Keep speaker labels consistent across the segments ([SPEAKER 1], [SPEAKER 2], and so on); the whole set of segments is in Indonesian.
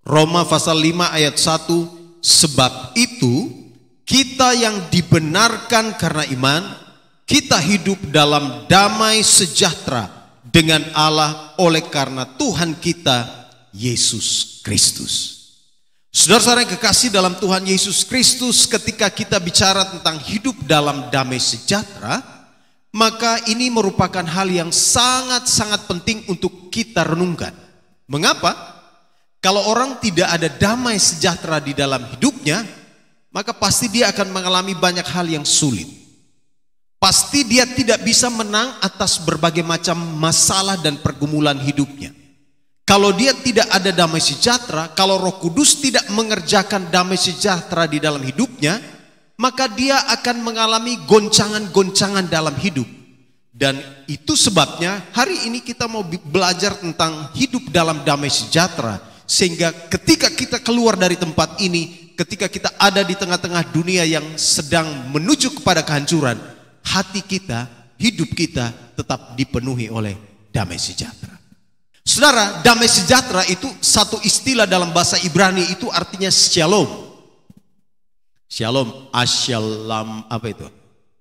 [SPEAKER 1] Roma pasal 5 ayat 1, sebab itu kita yang dibenarkan karena iman, kita hidup dalam damai sejahtera dengan Allah oleh karena Tuhan kita Yesus Kristus. Saudara-saudara yang kekasih dalam Tuhan Yesus Kristus, ketika kita bicara tentang hidup dalam damai sejahtera, maka ini merupakan hal yang sangat-sangat penting untuk kita renungkan. Mengapa? Kalau orang tidak ada damai sejahtera di dalam hidupnya, maka pasti dia akan mengalami banyak hal yang sulit. Pasti dia tidak bisa menang atas berbagai macam masalah dan pergumulan hidupnya. Kalau dia tidak ada damai sejahtera, kalau Roh Kudus tidak mengerjakan damai sejahtera di dalam hidupnya, maka dia akan mengalami goncangan-goncangan dalam hidup. Dan itu sebabnya hari ini kita mau belajar tentang hidup dalam damai sejahtera. Sehingga ketika kita keluar dari tempat ini, ketika kita ada di tengah-tengah dunia yang sedang menuju kepada kehancuran, hati kita, hidup kita tetap dipenuhi oleh damai sejahtera. Saudara, damai sejahtera itu satu istilah dalam bahasa Ibrani, itu artinya shalom. Shalom, assalam, apa itu?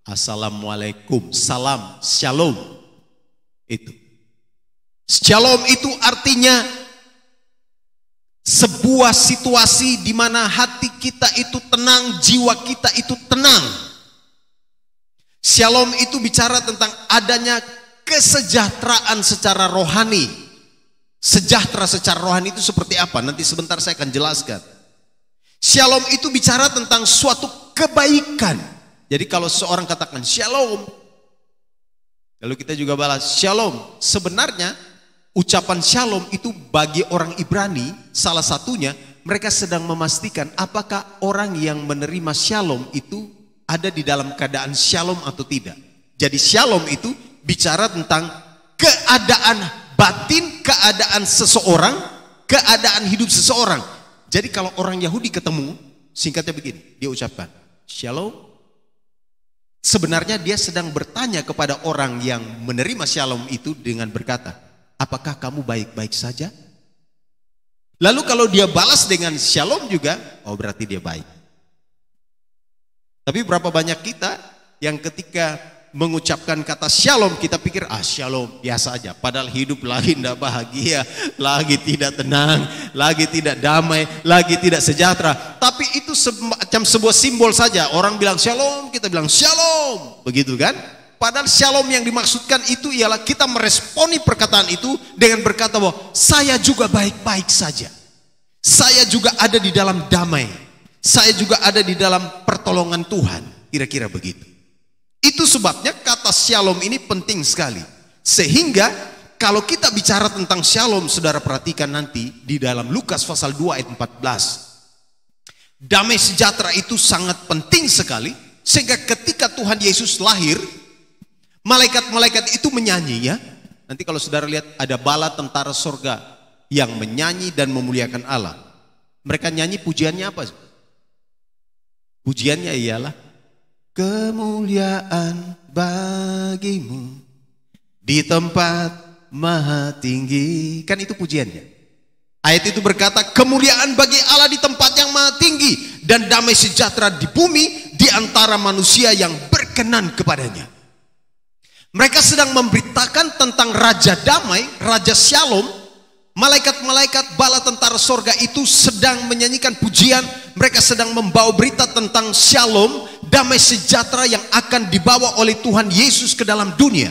[SPEAKER 1] Assalamualaikum, salam, shalom. Itu. Shalom itu artinya sebuah situasi di mana hati kita itu tenang, jiwa kita itu tenang. Shalom itu bicara tentang adanya kesejahteraan secara rohani. Sejahtera secara rohani itu seperti apa? Nanti sebentar saya akan jelaskan. Shalom itu bicara tentang suatu kebaikan. Jadi kalau seorang katakan shalom, lalu kita juga balas shalom. Sebenarnya ucapan shalom itu bagi orang Ibrani, salah satunya mereka sedang memastikan apakah orang yang menerima shalom itu ada di dalam keadaan shalom atau tidak. Jadi shalom itu bicara tentang keadaan batin, keadaan seseorang, keadaan hidup seseorang. Jadi kalau orang Yahudi ketemu, singkatnya begini, dia ucapkan shalom. Sebenarnya dia sedang bertanya kepada orang yang menerima shalom itu dengan berkata, apakah kamu baik-baik saja? Lalu kalau dia balas dengan shalom juga, oh berarti dia baik. Tapi berapa banyak kita yang ketika mengucapkan kata shalom, kita pikir shalom biasa aja, padahal hidup lagi tidak bahagia, lagi tidak tenang, lagi tidak damai, lagi tidak sejahtera. Tapi itu semacam sebuah simbol saja. Orang bilang shalom, kita bilang shalom, begitu kan? Padahal shalom yang dimaksudkan itu ialah kita meresponi perkataan itu dengan berkata bahwa saya juga baik-baik saja, saya juga ada di dalam damai, saya juga ada di dalam pertolongan Tuhan, kira-kira begitu. Itu sebabnya kata shalom ini penting sekali. Sehingga kalau kita bicara tentang shalom, saudara perhatikan nanti di dalam Lukas pasal 2 ayat 14. Damai sejahtera itu sangat penting sekali. Sehingga ketika Tuhan Yesus lahir, malaikat-malaikat itu menyanyi ya. Nanti kalau saudara lihat ada bala tentara sorga yang menyanyi dan memuliakan Allah. Mereka nyanyi pujiannya apa? Pujiannya ialah kemuliaan bagimu di tempat maha tinggi. Kan itu pujiannya. Ayat itu berkata kemuliaan bagi Allah di tempat yang maha tinggi dan damai sejahtera di bumi di antara manusia yang berkenan kepadanya. Mereka sedang memberitakan tentang Raja Damai, Raja Shalom. Malaikat-malaikat bala tentara sorga itu sedang menyanyikan pujian. Mereka sedang membawa berita tentang shalom, damai sejahtera yang akan dibawa oleh Tuhan Yesus ke dalam dunia.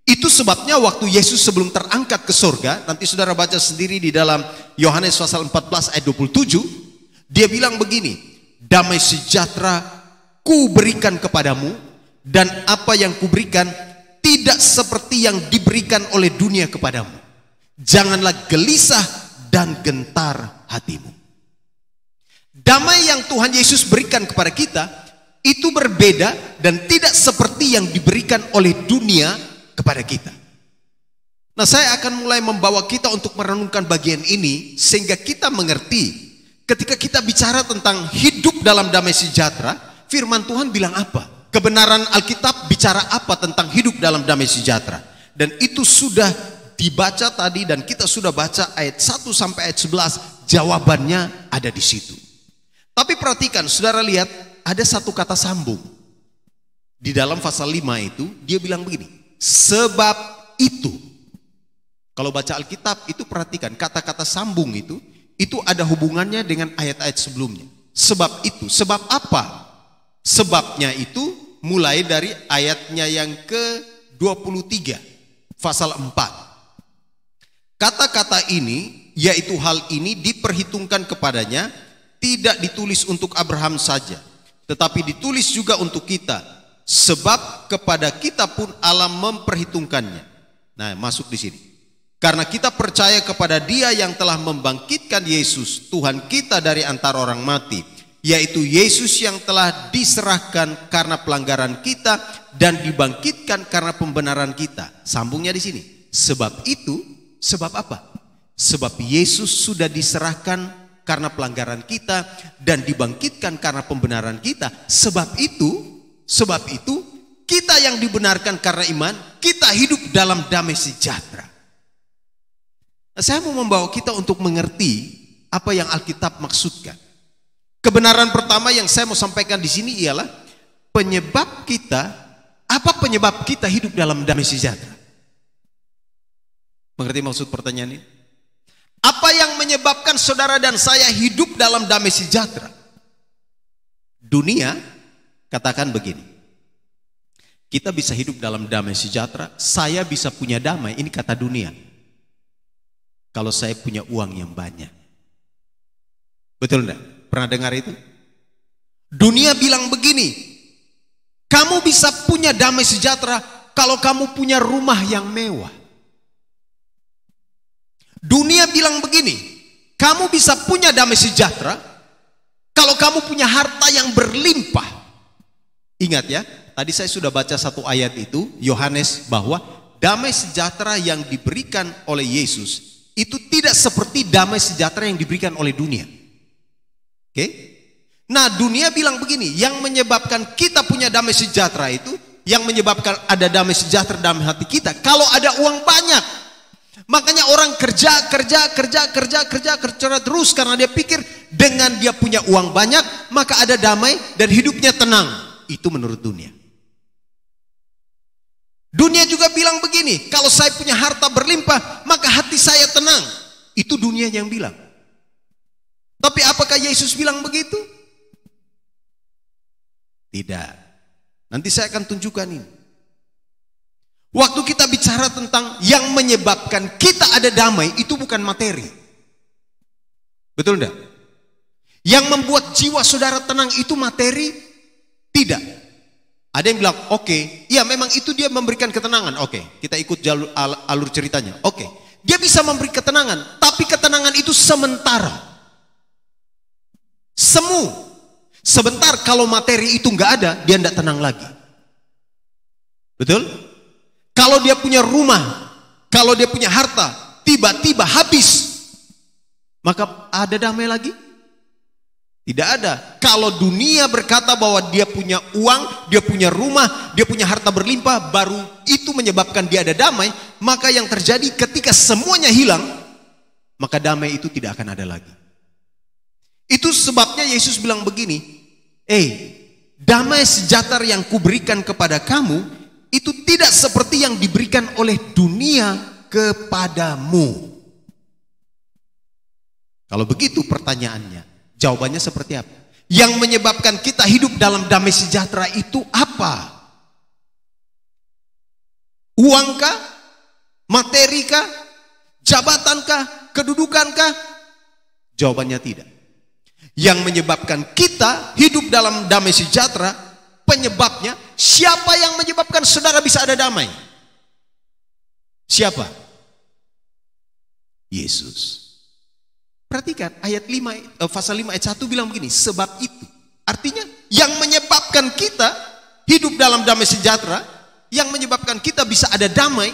[SPEAKER 1] Itu sebabnya waktu Yesus sebelum terangkat ke sorga, nanti saudara baca sendiri di dalam Yohanes pasal 14 ayat 27, dia bilang begini, damai sejahtera ku berikan kepadamu, dan apa yang ku berikan tidak seperti yang diberikan oleh dunia kepadamu. Janganlah gelisah dan gentar hatimu. Damai yang Tuhan Yesus berikan kepada kita itu berbeda dan tidak seperti yang diberikan oleh dunia kepada kita. Nah, saya akan mulai membawa kita untuk merenungkan bagian ini sehingga kita mengerti ketika kita bicara tentang hidup dalam damai sejahtera, firman Tuhan bilang apa? Kebenaran Alkitab bicara apa tentang hidup dalam damai sejahtera? Dan itu sudah dibaca tadi dan kita sudah baca ayat 1 sampai ayat 11, jawabannya ada di situ. Tapi perhatikan, saudara lihat ada satu kata sambung. Di dalam pasal 5 itu dia bilang begini, sebab itu. Kalau baca Alkitab itu perhatikan kata-kata sambung itu ada hubungannya dengan ayat-ayat sebelumnya. Sebab itu, sebab apa? Sebabnya itu mulai dari ayatnya yang ke-23 pasal 4. Kata-kata ini, yaitu hal ini diperhitungkan kepadanya, tidak ditulis untuk Abraham saja, tetapi ditulis juga untuk kita, sebab kepada kita pun Allah memperhitungkannya. Nah, masuk di sini. Karena kita percaya kepada Dia yang telah membangkitkan Yesus, Tuhan kita dari antara orang mati, yaitu Yesus yang telah diserahkan karena pelanggaran kita dan dibangkitkan karena pembenaran kita. Sambungnya di sini. Sebab itu, sebab apa? Sebab Yesus sudah diserahkan karena pelanggaran kita dan dibangkitkan karena pembenaran kita. Sebab itu kita yang dibenarkan karena iman, kita hidup dalam damai sejahtera. Saya mau membawa kita untuk mengerti apa yang Alkitab maksudkan. Kebenaran pertama yang saya mau sampaikan di sini ialah penyebab kita, apa penyebab kita hidup dalam damai sejahtera? Mengerti maksud pertanyaan ini? Apa yang menyebabkan saudara dan saya hidup dalam damai sejahtera? Dunia katakan begini, kita bisa hidup dalam damai sejahtera, saya bisa punya damai, ini kata dunia, kalau saya punya uang yang banyak. Betul enggak? Pernah dengar itu? Dunia bilang begini, kamu bisa punya damai sejahtera kalau kamu punya rumah yang mewah. Dunia bilang begini, kamu bisa punya damai sejahtera kalau kamu punya harta yang berlimpah. Ingat ya, tadi saya sudah baca satu ayat itu, Yohanes, bahwa damai sejahtera yang diberikan oleh Yesus itu tidak seperti damai sejahtera yang diberikan oleh dunia. Oke? Nah, dunia bilang begini, yang menyebabkan kita punya damai sejahtera itu, yang menyebabkan ada damai sejahtera dalam hati kita, kalau ada uang banyak. Makanya orang kerja terus karena dia pikir dengan dia punya uang banyak maka ada damai dan hidupnya tenang. Itu menurut dunia. Dunia juga bilang begini, kalau saya punya harta berlimpah maka hati saya tenang. Itu dunia yang bilang. Tapi apakah Yesus bilang begitu? Tidak. Nanti saya akan tunjukkan ini. Waktu kita bicara tentang yang menyebabkan kita ada damai, itu bukan materi. Betul enggak? Yang membuat jiwa saudara tenang itu materi? Tidak. Ada yang bilang, oke, iya memang itu dia memberikan ketenangan. Oke, kita ikut alur ceritanya. Oke, dia bisa memberi ketenangan, tapi ketenangan itu sementara. Semu. Sebentar, kalau materi itu enggak ada, dia enggak tenang lagi. Betul? Kalau dia punya rumah, kalau dia punya harta, tiba-tiba habis, maka ada damai lagi? Tidak ada. Kalau dunia berkata bahwa dia punya uang, dia punya rumah, dia punya harta berlimpah, baru itu menyebabkan dia ada damai, maka yang terjadi ketika semuanya hilang, maka damai itu tidak akan ada lagi. Itu sebabnya Yesus bilang begini, damai sejahtera yang kuberikan kepada kamu, itu tidak seperti yang diberikan oleh dunia kepadamu. Kalau begitu pertanyaannya, jawabannya seperti apa? Yang menyebabkan kita hidup dalam damai sejahtera itu apa? Uangkah? Materikah? Jabatankah? Kedudukankah? Jawabannya tidak. Yang menyebabkan kita hidup dalam damai sejahtera, penyebabnya, siapa yang menyebabkan saudara bisa ada damai? Siapa? Yesus. Perhatikan ayat 5, pasal 5 ayat 1 bilang begini, sebab itu. Artinya yang menyebabkan kita hidup dalam damai sejahtera, yang menyebabkan kita bisa ada damai,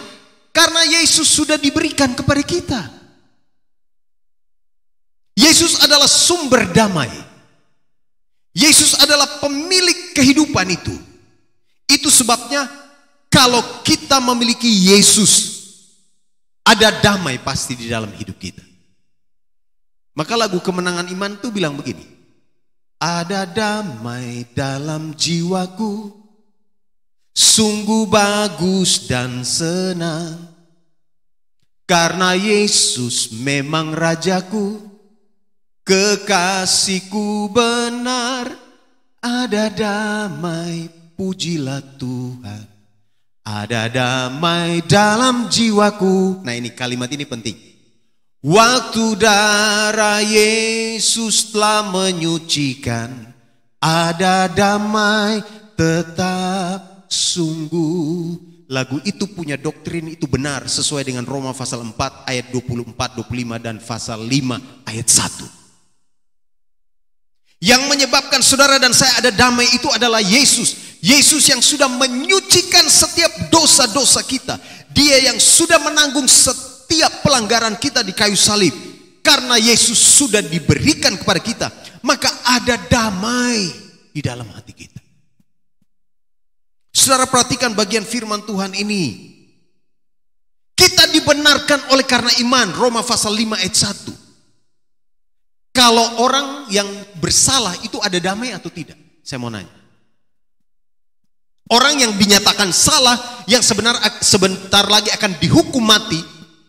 [SPEAKER 1] karena Yesus sudah diberikan kepada kita. Yesus adalah sumber damai. Yesus adalah pemilik kehidupan itu. Itu sebabnya kalau kita memiliki Yesus, ada damai pasti di dalam hidup kita. Maka lagu Kemenangan Iman itu bilang begini, ada damai dalam jiwaku, sungguh bagus dan senang, karena Yesus memang Rajaku, kekasihku benar. Ada damai, pujilah Tuhan, ada damai dalam jiwaku. Nah, ini kalimat ini penting. Waktu darah Yesus telah menyucikan, ada damai tetap sungguh. Lagu itu punya doktrin, itu benar sesuai dengan Roma pasal 4 ayat 24, 25 dan pasal 5 ayat 1. Yang menyebabkan saudara dan saya ada damai itu adalah Yesus. Yesus yang sudah menyucikan setiap dosa-dosa kita. Dia yang sudah menanggung setiap pelanggaran kita di kayu salib. Karena Yesus sudah diberikan kepada kita, maka ada damai di dalam hati kita. Saudara perhatikan bagian firman Tuhan ini. Kita dibenarkan oleh karena iman, Roma pasal 5 ayat 1. Kalau orang yang bersalah itu ada damai atau tidak? Saya mau nanya. Orang yang dinyatakan salah, yang sebentar lagi akan dihukum mati,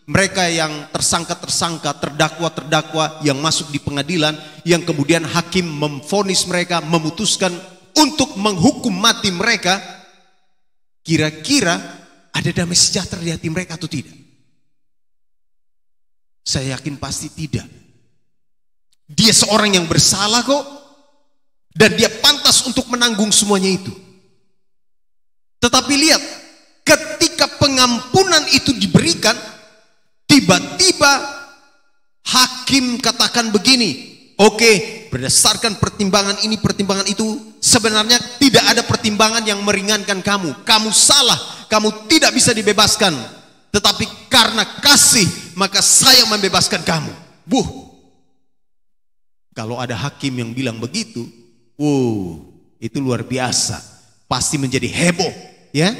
[SPEAKER 1] mereka yang tersangka-tersangka, terdakwa-terdakwa yang masuk di pengadilan, yang kemudian hakim memvonis mereka, memutuskan untuk menghukum mati mereka, kira-kira ada damai sejahtera di hati mereka atau tidak? Saya yakin pasti tidak. Dia seorang yang bersalah kok, dan dia pantas untuk menanggung semuanya itu. Tetapi lihat, ketika pengampunan itu diberikan, tiba-tiba hakim katakan begini, oke, berdasarkan pertimbangan ini, pertimbangan itu, sebenarnya tidak ada pertimbangan yang meringankan kamu. Kamu salah, kamu tidak bisa dibebaskan. Tetapi karena kasih, maka saya membebaskan kamu. Kalau ada hakim yang bilang begitu, itu luar biasa. Pasti menjadi heboh, ya.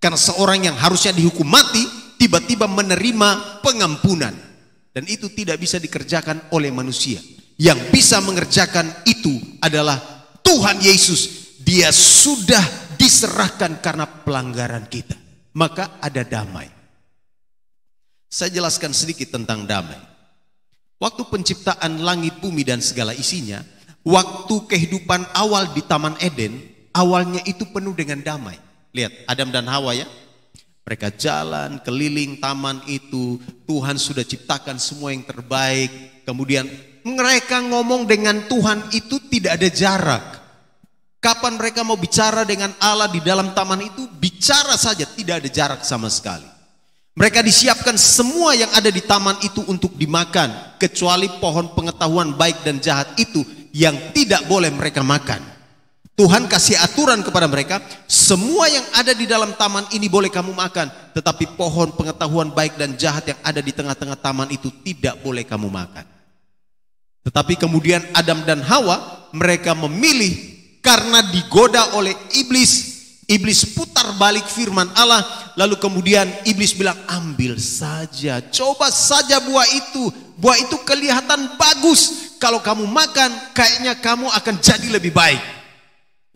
[SPEAKER 1] Karena seorang yang harusnya dihukum mati, tiba-tiba menerima pengampunan. Dan itu tidak bisa dikerjakan oleh manusia. Yang bisa mengerjakan itu adalah Tuhan Yesus. Dia sudah diserahkan karena pelanggaran kita. Maka ada damai. Saya jelaskan sedikit tentang damai. Waktu penciptaan langit, bumi dan segala isinya, waktu kehidupan awal di Taman Eden, awalnya itu penuh dengan damai. Lihat, Adam dan Hawa ya. Mereka jalan keliling taman itu, Tuhan sudah ciptakan semua yang terbaik. Kemudian mereka ngomong dengan Tuhan itu tidak ada jarak. Kapan mereka mau bicara dengan Allah di dalam taman itu, bicara saja, tidak ada jarak sama sekali. Mereka disiapkan semua yang ada di taman itu untuk dimakan, kecuali pohon pengetahuan baik dan jahat itu yang tidak boleh mereka makan. Tuhan kasih aturan kepada mereka, semua yang ada di dalam taman ini boleh kamu makan, tetapi pohon pengetahuan baik dan jahat yang ada di tengah-tengah taman itu tidak boleh kamu makan. Tetapi kemudian Adam dan Hawa, mereka memilih karena digoda oleh iblis. Iblis putar balik firman Allah, lalu kemudian iblis bilang, ambil saja, coba saja buah itu. Buah itu kelihatan bagus, kalau kamu makan kayaknya kamu akan jadi lebih baik.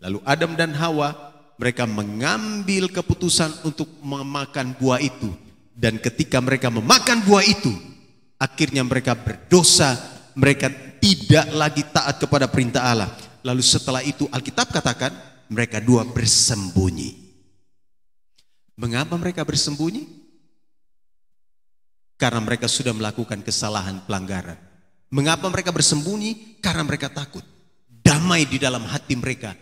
[SPEAKER 1] Lalu Adam dan Hawa, mereka mengambil keputusan untuk memakan buah itu. Dan ketika mereka memakan buah itu, akhirnya mereka berdosa, mereka tidak lagi taat kepada perintah Allah. Lalu setelah itu Alkitab katakan, mereka dua bersembunyi. Mengapa mereka bersembunyi? Karena mereka sudah melakukan kesalahan pelanggaran. Mengapa mereka bersembunyi? Karena mereka takut. Damai di dalam hati mereka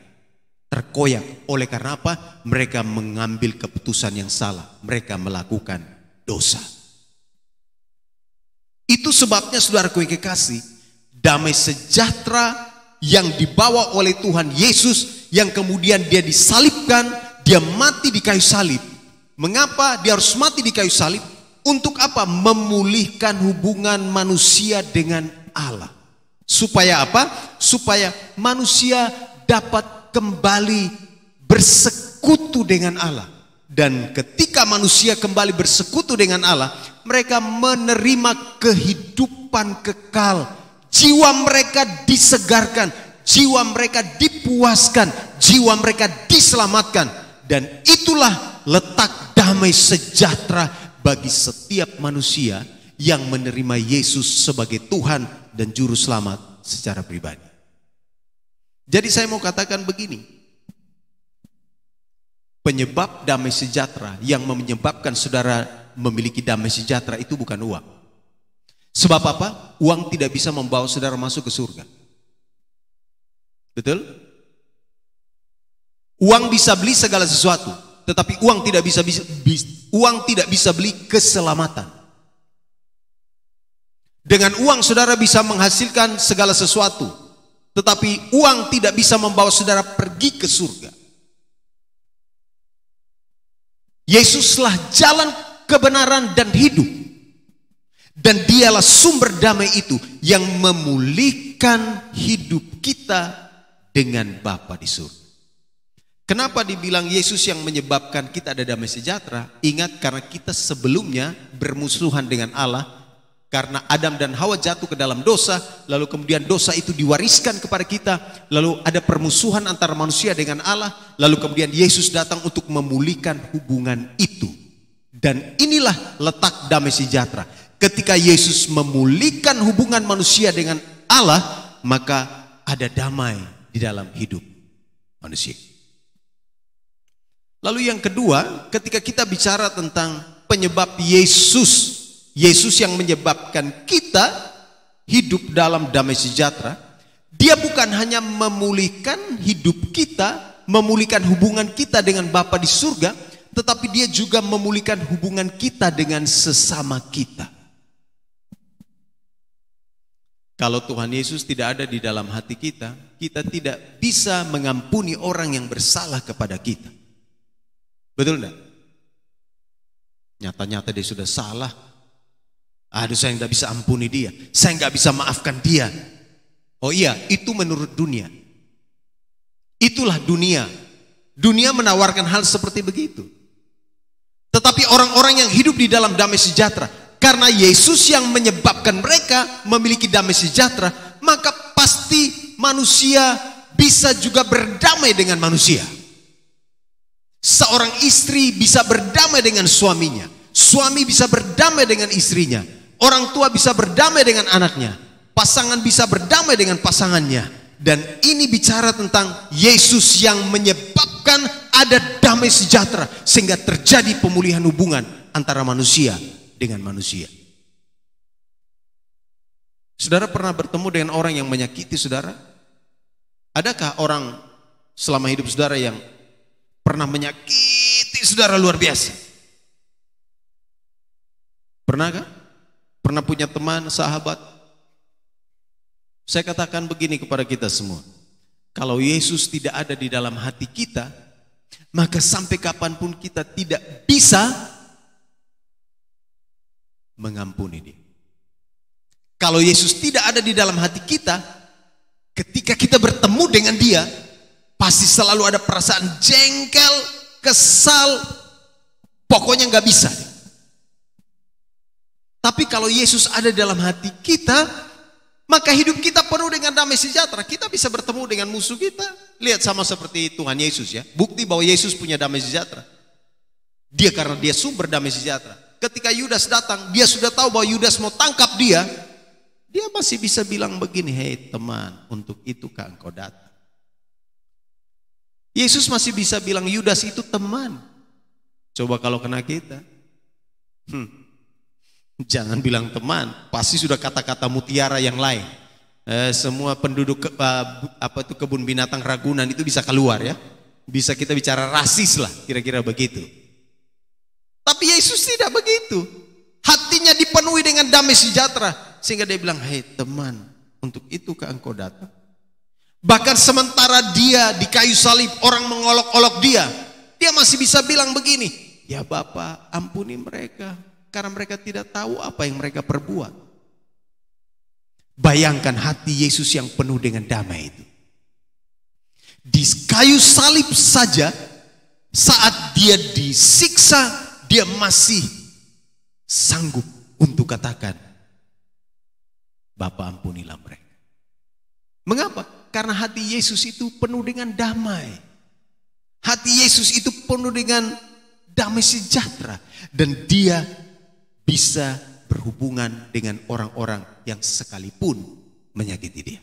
[SPEAKER 1] terkoyak. Oleh karena apa? Mereka mengambil keputusan yang salah. Mereka melakukan dosa. Itu sebabnya saudaraku yang kekasih, damai sejahtera yang dibawa oleh Tuhan Yesus, yang kemudian dia disalibkan, dia mati di kayu salib. Mengapa dia harus mati di kayu salib? Untuk apa? Memulihkan hubungan manusia dengan Allah. Supaya apa? Supaya manusia dapat kembali bersekutu dengan Allah. Dan ketika manusia kembali bersekutu dengan Allah, mereka menerima kehidupan kekal. Jiwa mereka disegarkan, jiwa mereka dipuaskan, jiwa mereka diselamatkan. Dan itulah letak damai sejahtera bagi setiap manusia yang menerima Yesus sebagai Tuhan dan Juru Selamat secara pribadi. Jadi saya mau katakan begini, penyebab damai sejahtera yang menyebabkan saudara memiliki damai sejahtera itu bukan uang. Sebab apa? Uang tidak bisa membawa saudara masuk ke surga. Betul? Uang bisa beli segala sesuatu, tetapi uang tidak bisa beli keselamatan. Dengan uang saudara bisa menghasilkan segala sesuatu, tetapi uang tidak bisa membawa saudara pergi ke surga. Yesuslah jalan kebenaran dan hidup. Dan dialah sumber damai itu yang memulihkan hidup kita dengan Bapa di surga. Kenapa dibilang Yesus yang menyebabkan kita ada damai sejahtera? Ingat, karena kita sebelumnya bermusuhan dengan Allah. Karena Adam dan Hawa jatuh ke dalam dosa, lalu kemudian dosa itu diwariskan kepada kita, lalu ada permusuhan antara manusia dengan Allah, lalu kemudian Yesus datang untuk memulihkan hubungan itu. Dan inilah letak damai sejahtera. Ketika Yesus memulihkan hubungan manusia dengan Allah, maka ada damai di dalam hidup manusia. Lalu yang kedua, ketika kita bicara tentang penyebab Yesus yang menyebabkan kita hidup dalam damai sejahtera, dia bukan hanya memulihkan hidup kita, memulihkan hubungan kita dengan Bapa di surga, tetapi dia juga memulihkan hubungan kita dengan sesama kita. Kalau Tuhan Yesus tidak ada di dalam hati kita, kita tidak bisa mengampuni orang yang bersalah kepada kita. Betul enggak? Nyata-nyata dia sudah salah. Aduh, saya nggak bisa ampuni dia, saya nggak bisa maafkan dia. Oh iya, itu menurut dunia. Itulah dunia. Dunia menawarkan hal seperti begitu. Tetapi orang-orang yang hidup di dalam damai sejahtera, karena Yesus yang menyebabkan mereka memiliki damai sejahtera, maka pasti manusia bisa juga berdamai dengan manusia. Seorang istri bisa berdamai dengan suaminya, suami bisa berdamai dengan istrinya, orang tua bisa berdamai dengan anaknya, pasangan bisa berdamai dengan pasangannya. Dan ini bicara tentang Yesus yang menyebabkan ada damai sejahtera, sehingga terjadi pemulihan hubungan antara manusia dengan manusia. Saudara pernah bertemu dengan orang yang menyakiti saudara? Adakah orang selama hidup saudara yang pernah menyakiti saudara luar biasa? Pernahkah? Pernah punya teman, sahabat? Saya katakan begini kepada kita semua. Kalau Yesus tidak ada di dalam hati kita, maka sampai kapanpun kita tidak bisa mengampuni dia. Kalau Yesus tidak ada di dalam hati kita, ketika kita bertemu dengan dia, pasti selalu ada perasaan jengkel, kesal, pokoknya nggak bisa. Tapi kalau Yesus ada dalam hati kita, maka hidup kita penuh dengan damai sejahtera. Kita bisa bertemu dengan musuh kita. Lihat, sama seperti Tuhan Yesus ya. Bukti bahwa Yesus punya damai sejahtera. Dia, karena dia sumber damai sejahtera. Ketika Yudas datang, dia sudah tahu bahwa Yudas mau tangkap dia. Dia masih bisa bilang begini, hei teman, untuk itukah engkau datang? Yesus masih bisa bilang, Yudas itu teman. Coba kalau kena kita, jangan bilang teman, pasti sudah kata-kata mutiara yang lain. Semua penduduk kebun binatang Ragunan itu bisa keluar ya. Bisa kita bicara rasis lah, kira-kira begitu. Tapi Yesus tidak begitu. Hatinya dipenuhi dengan damai sejahtera, sehingga dia bilang, hei teman, untuk itukah engkau datang? Bahkan sementara dia di kayu salib, orang mengolok-olok dia, dia masih bisa bilang begini, ya Bapa, ampuni mereka, karena mereka tidak tahu apa yang mereka perbuat. Bayangkan hati Yesus yang penuh dengan damai itu. Di kayu salib saja, saat dia disiksa, dia masih sanggup untuk katakan, Bapa ampunilah mereka. Mengapa? Karena hati Yesus itu penuh dengan damai. Hati Yesus itu penuh dengan damai sejahtera. Dan dia bisa berhubungan dengan orang-orang yang sekalipun menyakiti dia.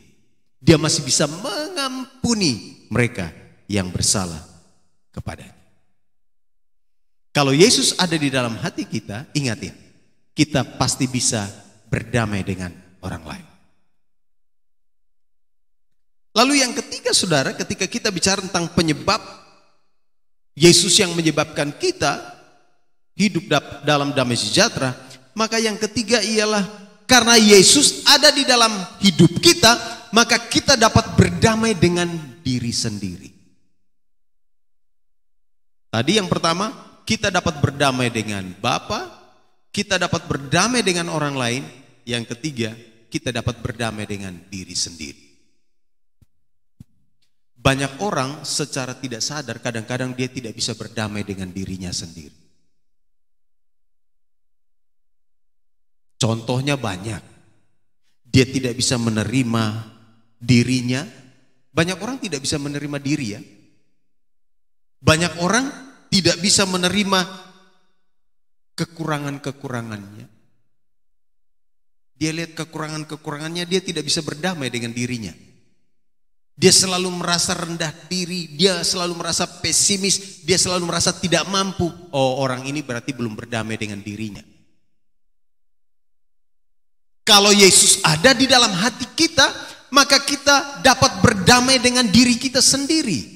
[SPEAKER 1] Dia masih bisa mengampuni mereka yang bersalah kepadanya. Kalau Yesus ada di dalam hati kita, ingat ya, kita pasti bisa berdamai dengan orang lain. Lalu yang ketiga saudara, ketika kita bicara tentang penyebab Yesus yang menyebabkan kita hidup dalam damai sejahtera, maka yang ketiga ialah karena Yesus ada di dalam hidup kita, maka kita dapat berdamai dengan diri sendiri. Tadi yang pertama, kita dapat berdamai dengan Bapa, kita dapat berdamai dengan orang lain. Yang ketiga, kita dapat berdamai dengan diri sendiri. Banyak orang secara tidak sadar kadang-kadang dia tidak bisa berdamai dengan dirinya sendiri. Contohnya banyak. Dia tidak bisa menerima dirinya. Banyak orang tidak bisa menerima diri ya. Banyak orang tidak bisa menerima kekurangan-kekurangannya. Dia lihat kekurangan-kekurangannya, dia tidak bisa berdamai dengan dirinya. Dia selalu merasa rendah diri, dia selalu merasa pesimis, dia selalu merasa tidak mampu. Oh, orang ini berarti belum berdamai dengan dirinya. Kalau Yesus ada di dalam hati kita, maka kita dapat berdamai dengan diri kita sendiri.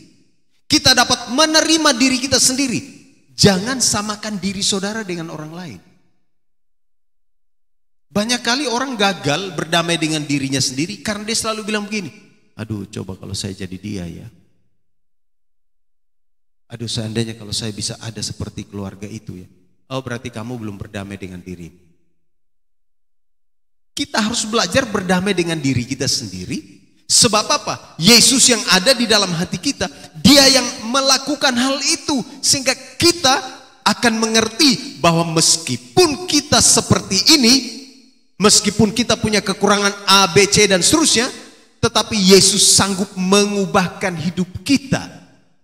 [SPEAKER 1] Kita dapat menerima diri kita sendiri. Jangan samakan diri saudara dengan orang lain. Banyak kali orang gagal berdamai dengan dirinya sendiri karena dia selalu bilang begini, aduh coba kalau saya jadi dia ya. Aduh seandainya kalau saya bisa ada seperti keluarga itu ya. Oh berarti kamu belum berdamai dengan diri. Kita harus belajar berdamai dengan diri kita sendiri. Sebab apa? Yesus yang ada di dalam hati kita, dia yang melakukan hal itu. Sehingga kita akan mengerti bahwa meskipun kita seperti ini, meskipun kita punya kekurangan A, B, C dan seterusnya, tetapi Yesus sanggup mengubahkan hidup kita.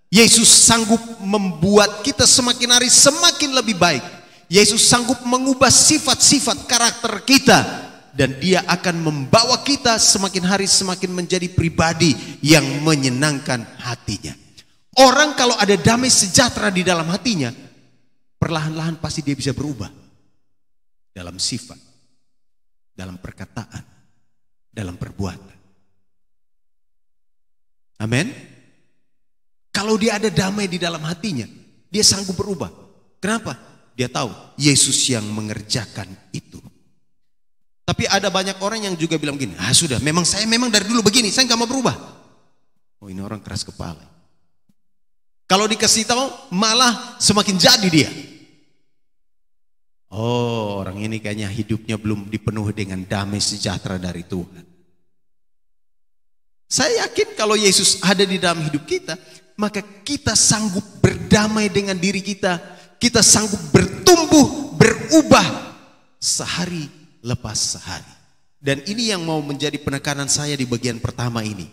[SPEAKER 1] Yesus sanggup membuat kita semakin hari semakin lebih baik. Yesus sanggup mengubah sifat-sifat karakter kita. Dan dia akan membawa kita semakin hari semakin menjadi pribadi yang menyenangkan hatinya. Orang kalau ada damai sejahtera di dalam hatinya, perlahan-lahan pasti dia bisa berubah. Dalam sifat, dalam perkataan, dalam perbuatan. Amin. Kalau dia ada damai di dalam hatinya, dia sanggup berubah. Kenapa? Dia tahu Yesus yang mengerjakan itu. Tapi ada banyak orang yang juga bilang begini, sudah, saya memang dari dulu begini, saya nggak mau berubah. Oh ini orang keras kepala. Kalau dikasih tahu malah semakin jadi dia. Oh orang ini kayaknya hidupnya belum dipenuhi dengan damai sejahtera dari Tuhan. Saya yakin kalau Yesus ada di dalam hidup kita, maka kita sanggup berdamai dengan diri kita. Kita sanggup bertumbuh, berubah sehari lepas sehari. Dan ini yang mau menjadi penekanan saya di bagian pertama ini.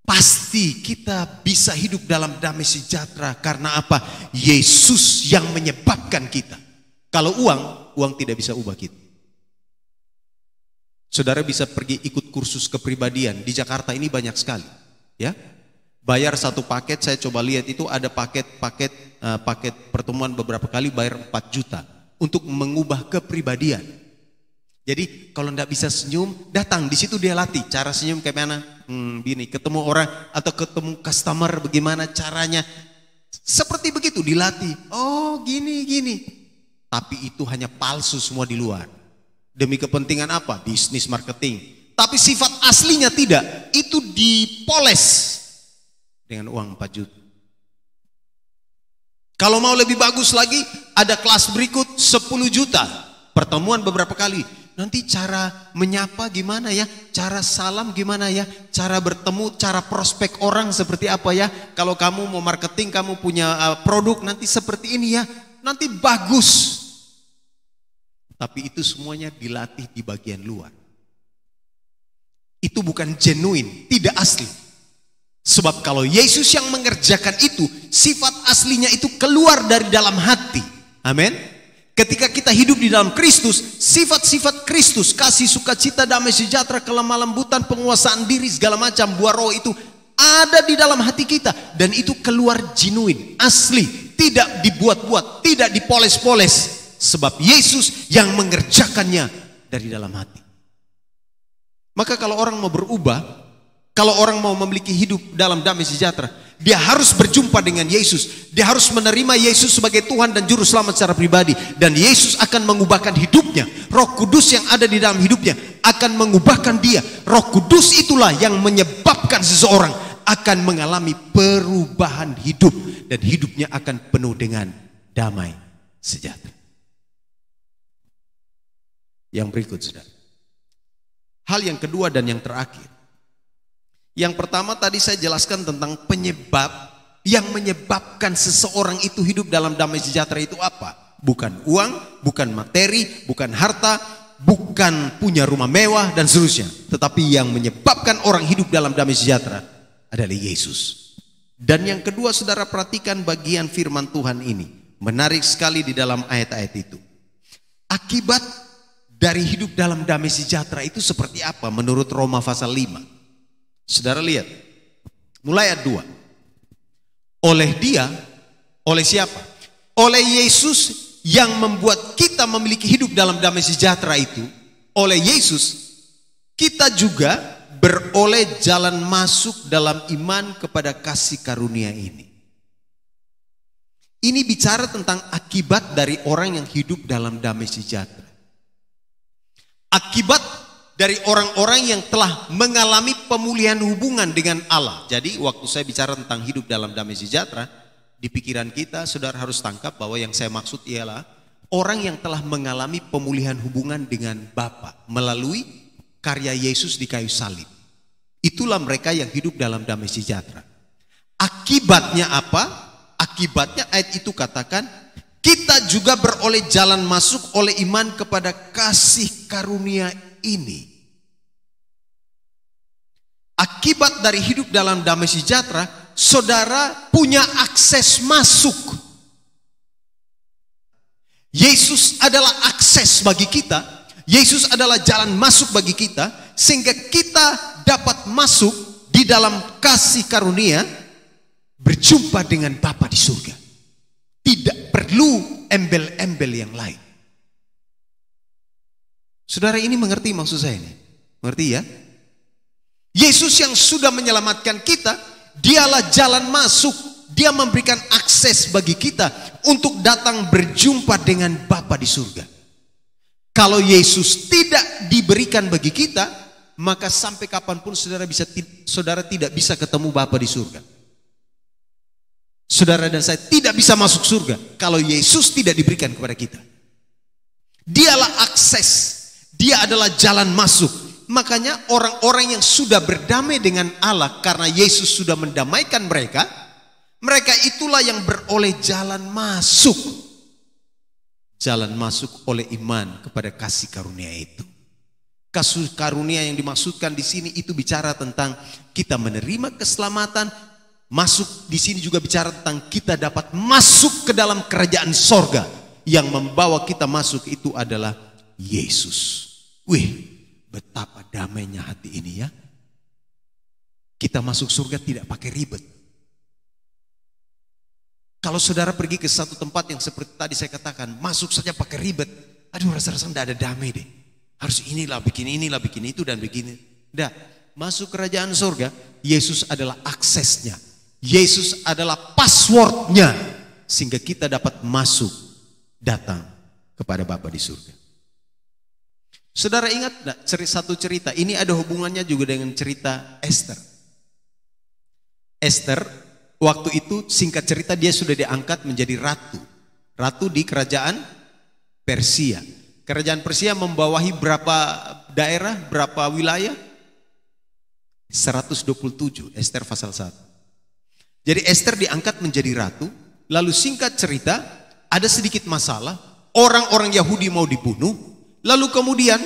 [SPEAKER 1] Pasti kita bisa hidup dalam damai sejahtera karena apa? Yesus yang menyebabkan kita. Kalau uang tidak bisa ubah kita. Saudara bisa pergi ikut kursus kepribadian di Jakarta ini banyak sekali, ya. Bayar satu paket, saya coba lihat itu ada paket pertemuan beberapa kali bayar 4 juta untuk mengubah kepribadian. Jadi kalau tidak bisa senyum, datang di situ dia latih cara senyum kayak mana. Gini, ketemu orang atau ketemu customer bagaimana caranya. Seperti begitu dilatih. Oh gini. Tapi itu hanya palsu semua di luar. Demi kepentingan apa? Bisnis marketing. Tapi sifat aslinya tidak. Itu dipoles dengan uang 4 juta. Kalau mau lebih bagus lagi, ada kelas berikut 10 juta. Pertemuan beberapa kali. nanti cara menyapa gimana ya, cara salam gimana ya, cara bertemu, cara prospek orang seperti apa ya. Kalau kamu mau marketing, kamu punya produk nanti seperti ini ya, nanti bagus. Tapi itu semuanya dilatih di bagian luar. Itu bukan genuine, tidak asli. Sebab kalau Yesus yang mengerjakan itu, sifat aslinya itu keluar dari dalam hati. Amin. Ketika kita hidup di dalam Kristus, sifat-sifat Kristus, kasih, sukacita, damai sejahtera, kelemah lembutan, penguasaan diri, segala macam buah roh itu ada di dalam hati kita. Dan itu keluar genuine, asli, tidak dibuat-buat, tidak dipoles-poles. Sebab Yesus yang mengerjakannya dari dalam hati. Maka kalau orang mau berubah, kalau orang mau memiliki hidup dalam damai sejahtera, dia harus berjumpa dengan Yesus. Dia harus menerima Yesus sebagai Tuhan dan Juru Selamat secara pribadi. Dan Yesus akan mengubahkan hidupnya. Roh Kudus yang ada di dalam hidupnya akan mengubahkan dia. Roh Kudus itulah yang menyebabkan seseorang akan mengalami perubahan hidup. Dan hidupnya akan penuh dengan damai sejahtera. Yang berikut, saudara. Hal yang kedua dan yang terakhir. Yang pertama tadi saya jelaskan tentang penyebab yang menyebabkan seseorang itu hidup dalam damai sejahtera itu apa? Bukan uang, bukan materi, bukan harta, bukan punya rumah mewah dan seterusnya. Tetapi yang menyebabkan orang hidup dalam damai sejahtera adalah Yesus. Dan yang kedua, saudara perhatikan bagian firman Tuhan ini. Menarik sekali di dalam ayat-ayat itu. Akibat dari hidup dalam damai sejahtera itu seperti apa menurut Roma pasal 5? Saudara lihat, mulai ayat 2. Oleh dia, oleh siapa? Oleh Yesus yang membuat kita memiliki hidup dalam damai sejahtera itu. Oleh Yesus, kita juga beroleh jalan masuk dalam iman kepada kasih karunia ini. Ini bicara tentang akibat dari orang yang hidup dalam damai sejahtera. Akibat dari orang-orang yang telah mengalami pemulihan hubungan dengan Allah. Jadi waktu saya bicara tentang hidup dalam damai sejahtera, di pikiran kita saudara harus tangkap bahwa yang saya maksud ialah orang yang telah mengalami pemulihan hubungan dengan Bapa melalui karya Yesus di kayu salib. Itulah mereka yang hidup dalam damai sejahtera. Akibatnya apa? Akibatnya ayat itu katakan, kita juga beroleh jalan masuk oleh iman kepada kasih karunia ini. Akibat dari hidup dalam damai sejahtera, saudara punya akses masuk. Yesus adalah akses bagi kita. Yesus adalah jalan masuk bagi kita, sehingga kita dapat masuk di dalam kasih karunia, berjumpa dengan Bapa di surga. Tidak perlu embel-embel yang lain. Saudara ini mengerti maksud saya ini? Mengerti ya? Yesus yang sudah menyelamatkan kita, dialah jalan masuk. Dia memberikan akses bagi kita untuk datang berjumpa dengan Bapa di surga. Kalau Yesus tidak diberikan bagi kita, maka sampai kapanpun saudara tidak bisa ketemu Bapa di surga. Saudara dan saya tidak bisa masuk surga kalau Yesus tidak diberikan kepada kita. Dialah akses. Dia adalah jalan masuk. Makanya orang-orang yang sudah berdamai dengan Allah karena Yesus sudah mendamaikan mereka, mereka itulah yang beroleh jalan masuk. Jalan masuk oleh iman kepada kasih karunia itu. Kasih karunia yang dimaksudkan di sini itu bicara tentang kita menerima keselamatan. Masuk di sini juga bicara tentang kita dapat masuk ke dalam kerajaan sorga. Yang membawa kita masuk itu adalah Yesus. Wih, betapa damainya hati ini ya. Kita masuk surga tidak pakai ribet. Kalau saudara pergi ke satu tempat yang seperti tadi saya katakan, masuk saja pakai ribet. Aduh, rasa-rasa tidak ada damai deh. Harus inilah, bikin itu dan begini. Tidak, masuk kerajaan surga, Yesus adalah aksesnya. Yesus adalah passwordnya. Sehingga kita dapat masuk, datang kepada Bapa di surga. Saudara ingat satu cerita, ini ada hubungannya juga dengan cerita Esther. Esther waktu itu singkat cerita dia sudah diangkat menjadi ratu. Ratu di kerajaan Persia. Kerajaan Persia membawahi berapa daerah, berapa wilayah? 127, Ester pasal 1. Jadi Ester diangkat menjadi ratu, lalu singkat cerita, ada sedikit masalah, orang-orang Yahudi mau dibunuh, lalu kemudian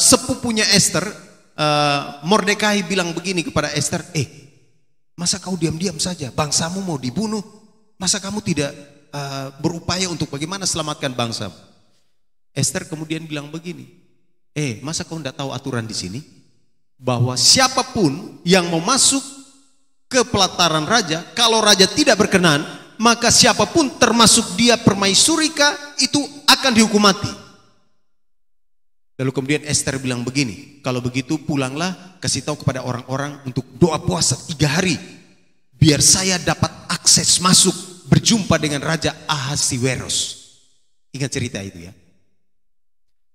[SPEAKER 1] sepupunya Ester, Mordekai bilang begini kepada Ester, masa kau diam-diam saja, bangsamu mau dibunuh, masa kamu tidak berupaya untuk bagaimana selamatkan bangsa? Ester kemudian bilang begini, masa kau tidak tahu aturan di sini? Bahwa siapapun yang mau masuk ke pelataran raja, kalau raja tidak berkenan, maka siapapun termasuk dia permaisurika itu akan dihukum mati. Lalu kemudian Ester bilang begini, kalau begitu pulanglah, kasih tahu kepada orang-orang untuk doa puasa 3 hari, biar saya dapat akses masuk berjumpa dengan Raja Ahasiweros. Ingat cerita itu ya.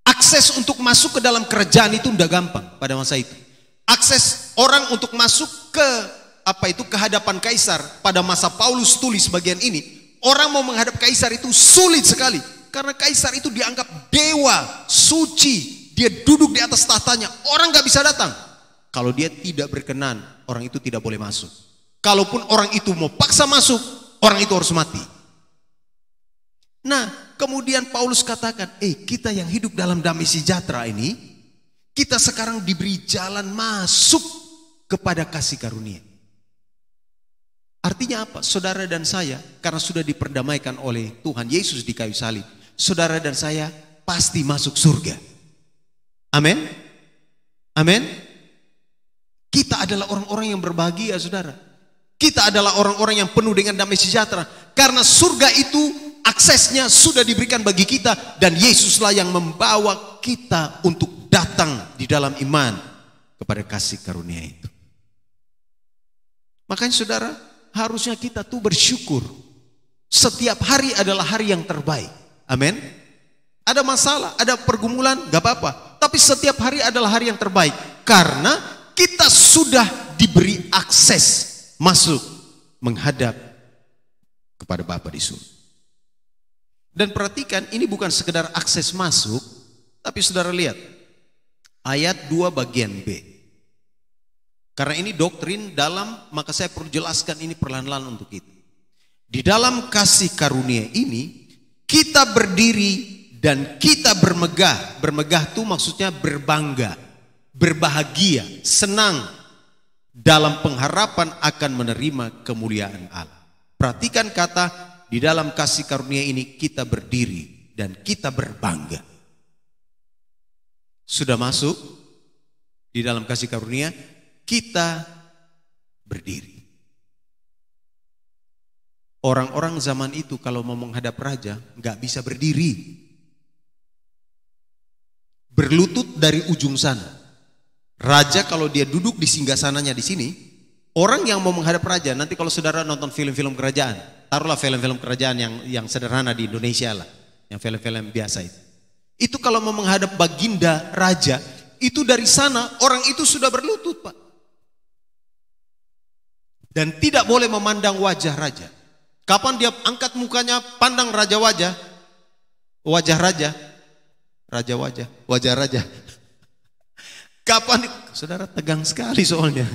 [SPEAKER 1] Akses untuk masuk ke dalam kerajaan itu udah gampang pada masa itu. Akses orang untuk masuk ke ke hadapan kaisar pada masa Paulus tulis bagian ini, orang mau menghadap kaisar itu sulit sekali karena kaisar itu dianggap dewa suci, dia duduk di atas tahtanya, orang nggak bisa datang. Kalau dia tidak berkenan, orang itu tidak boleh masuk. Kalaupun orang itu mau paksa masuk, orang itu harus mati. Nah, kemudian Paulus katakan, kita yang hidup dalam damai sejahtera ini, kita sekarang diberi jalan masuk kepada kasih karunia. Artinya apa? Saudara dan saya, karena sudah diperdamaikan oleh Tuhan Yesus di kayu salib, saudara dan saya pasti masuk surga. Amin? Amin? Kita adalah orang-orang yang berbahagia, saudara. Kita adalah orang-orang yang penuh dengan damai sejahtera. Karena surga itu aksesnya sudah diberikan bagi kita, dan Yesuslah yang membawa kita untuk datang di dalam iman kepada kasih karunia itu. Makanya saudara, harusnya kita tuh bersyukur. Setiap hari adalah hari yang terbaik. Amin. Ada masalah, ada pergumulan, gak apa-apa. Tapi setiap hari adalah hari yang terbaik. Karena kita sudah diberi akses masuk menghadap kepada Bapa di surga. Dan perhatikan, ini bukan sekedar akses masuk, tapi saudara lihat ayat 2 bagian B. Karena ini doktrin dalam, maka saya perlu jelaskan ini perlahan-lahan untuk kita. Di dalam kasih karunia ini kita berdiri dan kita bermegah. Bermegah itu maksudnya berbangga, berbahagia, senang dalam pengharapan akan menerima kemuliaan Allah. Perhatikan kata, di dalam kasih karunia ini kita berdiri dan kita berbangga. Sudah masuk di dalam kasih karunia, kita berdiri. Orang-orang zaman itu kalau mau menghadap raja nggak bisa berdiri, berlutut dari ujung sana. Raja kalau dia duduk di singgasananya di sini, orang yang mau menghadap raja, nanti kalau saudara nonton film-film kerajaan, taruhlah film-film kerajaan yang sederhana di Indonesia lah, yang film-film biasa itu kalau mau menghadap baginda raja, itu dari sana orang itu sudah berlutut, Pak. Dan tidak boleh memandang wajah raja. Kapan dia angkat mukanya pandang raja wajah raja. Kapan, saudara tegang sekali soalnya.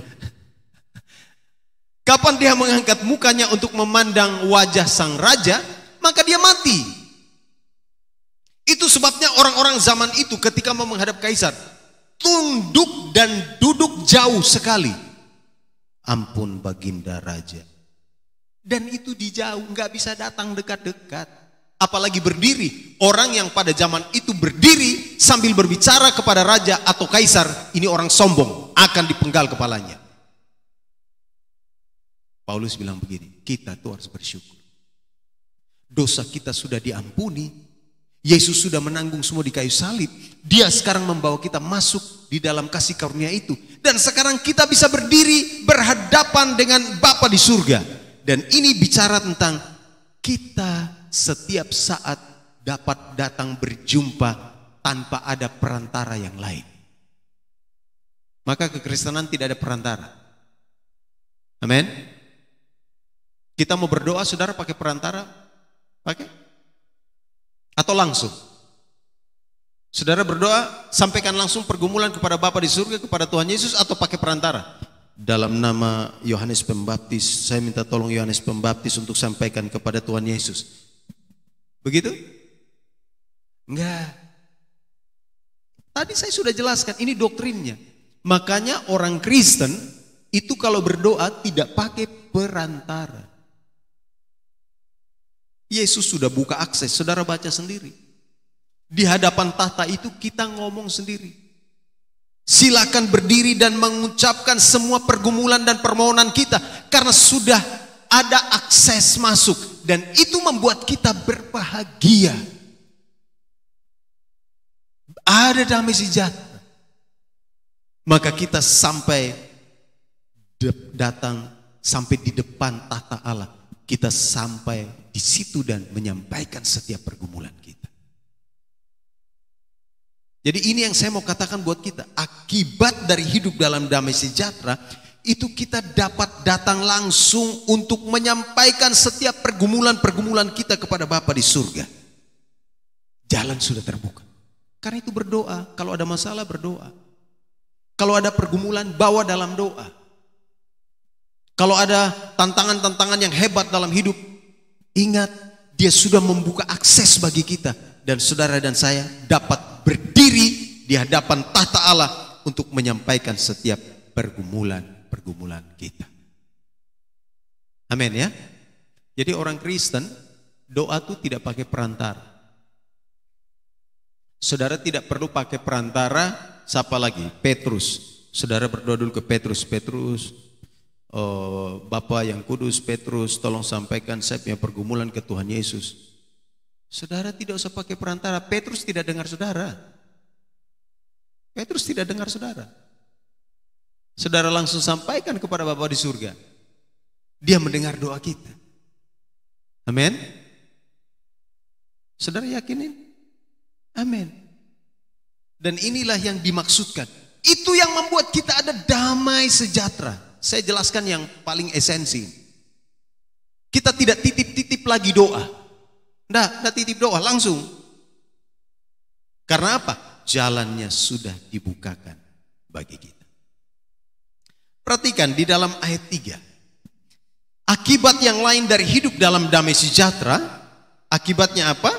[SPEAKER 1] Kapan dia mengangkat mukanya untuk memandang wajah sang raja, maka dia mati. Itu sebabnya orang-orang zaman itu ketika mau menghadap kaisar, tunduk dan duduk jauh sekali. Ampun baginda raja. Dan itu di jauh, nggak bisa datang dekat-dekat. Apalagi berdiri. Orang yang pada zaman itu berdiri sambil berbicara kepada raja atau kaisar, ini orang sombong, akan dipenggal kepalanya. Paulus bilang begini, kita tuh harus bersyukur. Dosa kita sudah diampuni. Yesus sudah menanggung semua di kayu salib. Dia sekarang membawa kita masuk di dalam kasih karunia itu. Dan sekarang kita bisa berdiri berhadapan dengan Bapa di surga. Dan ini bicara tentang kita setiap saat dapat datang berjumpa tanpa ada perantara yang lain. Maka kekristenan tidak ada perantara. Amin. Kita mau berdoa, saudara pakai perantara? Pakai? Atau langsung? Saudara berdoa, sampaikan langsung pergumulan kepada Bapa di surga, kepada Tuhan Yesus, atau pakai perantara? Dalam nama Yohanes Pembaptis, saya minta tolong Yohanes Pembaptis untuk sampaikan kepada Tuhan Yesus. Begitu? Enggak. Tadi saya sudah jelaskan, ini doktrinnya. Makanya orang Kristen itu kalau berdoa tidak pakai perantara. Yesus sudah buka akses, saudara baca sendiri. Di hadapan tahta itu kita ngomong sendiri. Silakan berdiri dan mengucapkan semua pergumulan dan permohonan kita, karena sudah ada akses masuk, dan itu membuat kita berbahagia. Ada damai sejahtera. Maka kita datang sampai di depan tahta Allah. Kita sampai di situ dan menyampaikan setiap pergumulan kita. Jadi ini yang saya mau katakan buat kita. Akibat dari hidup dalam damai sejahtera, itu kita dapat datang langsung untuk menyampaikan setiap pergumulan-pergumulan kita kepada Bapa di surga. Jalan sudah terbuka. Karena itu berdoa. Kalau ada masalah berdoa. Kalau ada pergumulan bawa dalam doa. Kalau ada tantangan-tantangan yang hebat dalam hidup, ingat Dia sudah membuka akses bagi kita. Dan saudara dan saya dapat berdiri di hadapan tahta Allah untuk menyampaikan setiap pergumulan kita. Amin ya. Jadi orang Kristen doa itu tidak pakai perantara. Saudara tidak perlu pakai perantara. Siapa lagi? Petrus. Saudara berdoa dulu ke Petrus. Petrus, Bapa yang kudus, Petrus, tolong sampaikan saya punya pergumulan ke Tuhan Yesus. Saudara tidak usah pakai perantara. Petrus tidak dengar saudara. Petrus tidak dengar saudara. Saudara langsung sampaikan kepada Bapa di surga. Dia mendengar doa kita. Amin. Saudara yakinin? Amin. Dan inilah yang dimaksudkan. Itu yang membuat kita ada damai sejahtera. Saya jelaskan yang paling esensi. Kita tidak titip-titip lagi doa. Nggak titip doa, langsung. Karena apa? Jalannya sudah dibukakan bagi kita. Perhatikan di dalam ayat 3. Akibat yang lain dari hidup dalam damai sejahtera, akibatnya apa?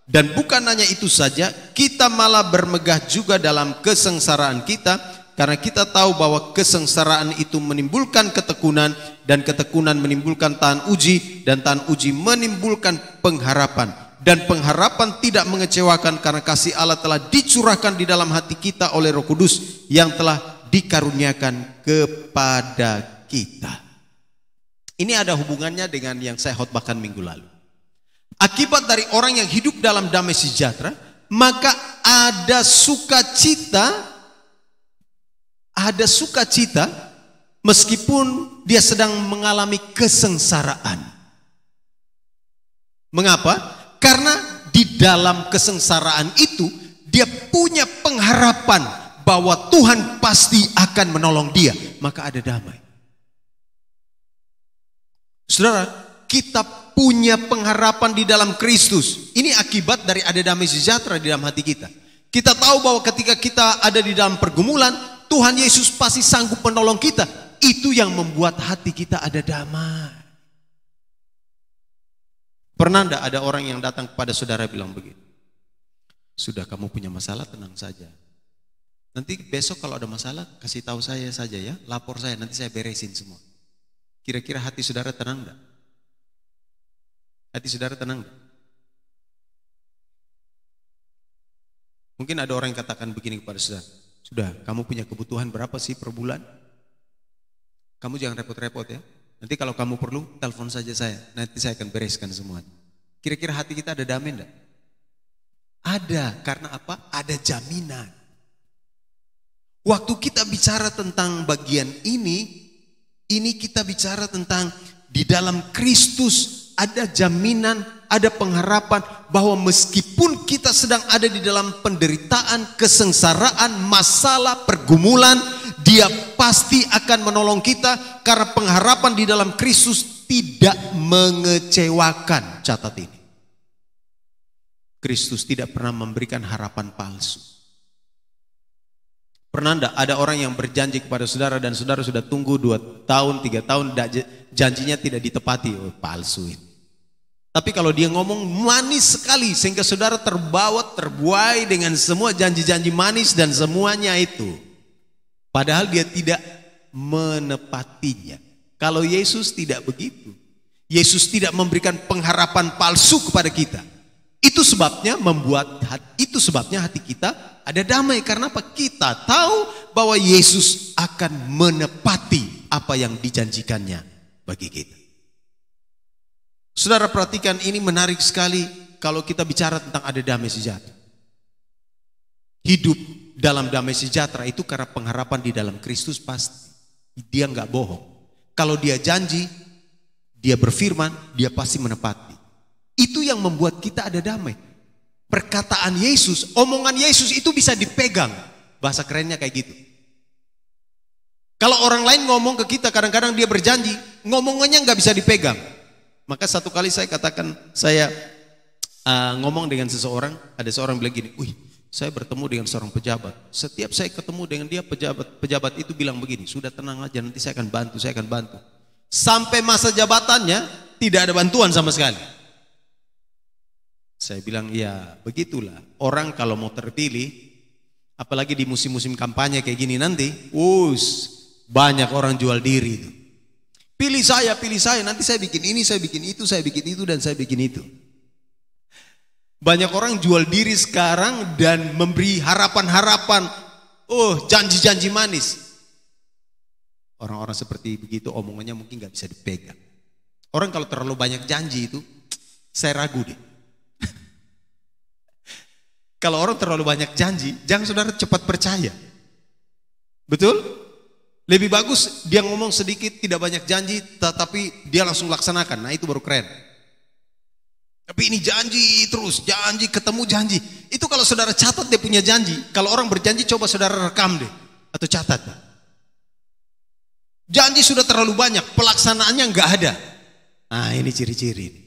[SPEAKER 1] Dan bukan hanya itu saja, kita malah bermegah juga dalam kesengsaraan kita, karena kita tahu bahwa kesengsaraan itu menimbulkan ketekunan, dan ketekunan menimbulkan tahan uji, dan tahan uji menimbulkan pengharapan. Dan pengharapan tidak mengecewakan, karena kasih Allah telah dicurahkan di dalam hati kita oleh Roh Kudus yang telah dikaruniakan kepada kita. Ini ada hubungannya dengan yang saya khotbahkan minggu lalu. Akibat dari orang yang hidup dalam damai sejahtera, maka ada sukacita meskipun dia sedang mengalami kesengsaraan. Mengapa? Karena di dalam kesengsaraan itu dia punya pengharapan bahwa Tuhan pasti akan menolong dia, maka ada damai. Saudara, kita punya pengharapan di dalam Kristus. Ini akibat dari ada damai sejahtera di dalam hati kita. Kita tahu bahwa ketika kita ada di dalam pergumulan, Tuhan Yesus pasti sanggup menolong kita. Itu yang membuat hati kita ada damai. Pernah enggak ada orang yang datang kepada saudara bilang begitu? Sudah, kamu punya masalah, tenang saja. Nanti besok kalau ada masalah kasih tahu saya saja ya, lapor saya, nanti saya beresin semua. Kira-kira hati saudara tenang enggak? Hati saudara tenang enggak? Mungkin ada orang yang katakan begini kepada saudara, sudah, kamu punya kebutuhan berapa sih per bulan? Kamu jangan repot-repot ya. Nanti kalau kamu perlu, telepon saja saya. Nanti saya akan bereskan semuanya. Kira-kira hati kita ada damai enggak? Ada, karena apa? Ada jaminan. Waktu kita bicara tentang bagian ini kita bicara tentang di dalam Kristus ada jaminan, ada pengharapan bahwa meskipun kita sedang ada di dalam penderitaan, kesengsaraan, masalah, pergumulan, Dia pasti akan menolong kita karena pengharapan di dalam Kristus tidak mengecewakan. Catat ini. Kristus tidak pernah memberikan harapan palsu. Pernah enggak ada orang yang berjanji kepada saudara dan saudara sudah tunggu 2 tahun, 3 tahun, janjinya tidak ditepati? Oh, palsu itu. Tapi kalau dia ngomong manis sekali sehingga saudara terbawa, terbuai dengan semua janji-janji manis dan semuanya itu. Padahal dia tidak menepatinya. Kalau Yesus tidak begitu. Yesus tidak memberikan pengharapan palsu kepada kita. Itu sebabnya hati kita ada damai. Karena apa? Kita tahu bahwa Yesus akan menepati apa yang dijanjikannya bagi kita. Saudara perhatikan, ini menarik sekali kalau kita bicara tentang ada damai sejahtera. Hidup dalam damai sejahtera itu karena pengharapan di dalam Kristus pasti. Dia nggak bohong. Kalau dia janji, dia berfirman, dia pasti menepati. Itu yang membuat kita ada damai. Perkataan Yesus, omongan Yesus itu bisa dipegang. Bahasa kerennya kayak gitu. Kalau orang lain ngomong ke kita, kadang-kadang dia berjanji, ngomongannya nggak bisa dipegang. Maka satu kali saya katakan, saya ngomong dengan seseorang, ada seorang bilang gini, wih, saya bertemu dengan seorang pejabat. Setiap saya ketemu dengan dia, pejabat itu bilang begini, sudah tenang aja, nanti saya akan bantu. Sampai masa jabatannya, tidak ada bantuan sama sekali. Saya bilang, ya begitulah. Orang kalau mau terpilih, apalagi di musim-musim kampanye kayak gini nanti, banyak orang jual diri itu. Pilih saya, nanti saya bikin ini, saya bikin itu, dan saya bikin itu. Banyak orang jual diri sekarang dan memberi harapan-harapan, janji-janji manis. Orang-orang seperti begitu omongannya mungkin gak bisa dipegang. Orang kalau terlalu banyak janji itu, saya ragu deh. Kalau orang terlalu banyak janji, jangan saudara cepat percaya. Betul? Lebih bagus dia ngomong sedikit, tidak banyak janji, tetapi dia langsung laksanakan. Nah itu baru keren. Tapi ini janji terus, janji ketemu janji. Itu kalau saudara catat dia punya janji. Kalau orang berjanji coba saudara rekam deh. Atau catat. Janji sudah terlalu banyak, pelaksanaannya nggak ada. Nah ini ciri-ciri.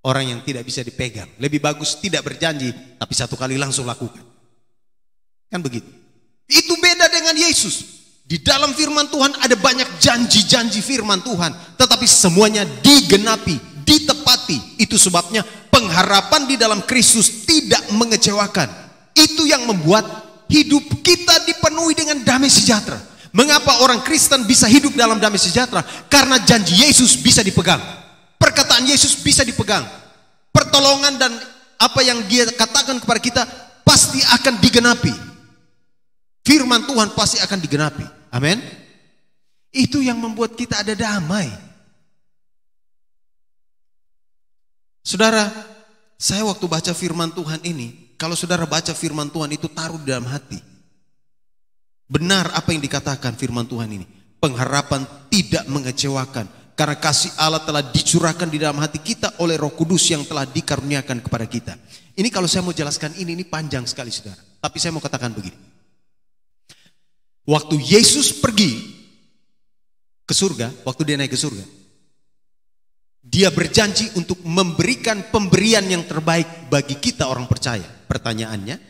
[SPEAKER 1] Orang yang tidak bisa dipegang. Lebih bagus tidak berjanji, tapi satu kali langsung lakukan. Kan begitu. Itu beda dengan Yesus. Di dalam firman Tuhan ada banyak janji-janji firman Tuhan. Tetapi semuanya digenapi, ditepati. Itu sebabnya pengharapan di dalam Kristus tidak mengecewakan. Itu yang membuat hidup kita dipenuhi dengan damai sejahtera. Mengapa orang Kristen bisa hidup dalam damai sejahtera? Karena janji Yesus bisa dipegang. Perkataan Yesus bisa dipegang. Pertolongan dan apa yang dia katakan kepada kita pasti akan digenapi. Firman Tuhan pasti akan digenapi. Amin. Itu yang membuat kita ada damai. Saudara, saya waktu baca firman Tuhan ini, kalau saudara baca firman Tuhan itu taruh di dalam hati. Benar apa yang dikatakan firman Tuhan ini. Pengharapan tidak mengecewakan. Karena kasih Allah telah dicurahkan di dalam hati kita oleh Roh Kudus yang telah dikaruniakan kepada kita. Ini kalau saya mau jelaskan ini panjang sekali saudara. Tapi saya mau katakan begini. Waktu Yesus pergi ke surga, waktu dia naik ke surga, dia berjanji untuk memberikan pemberian yang terbaik bagi kita orang percaya. Pertanyaannya,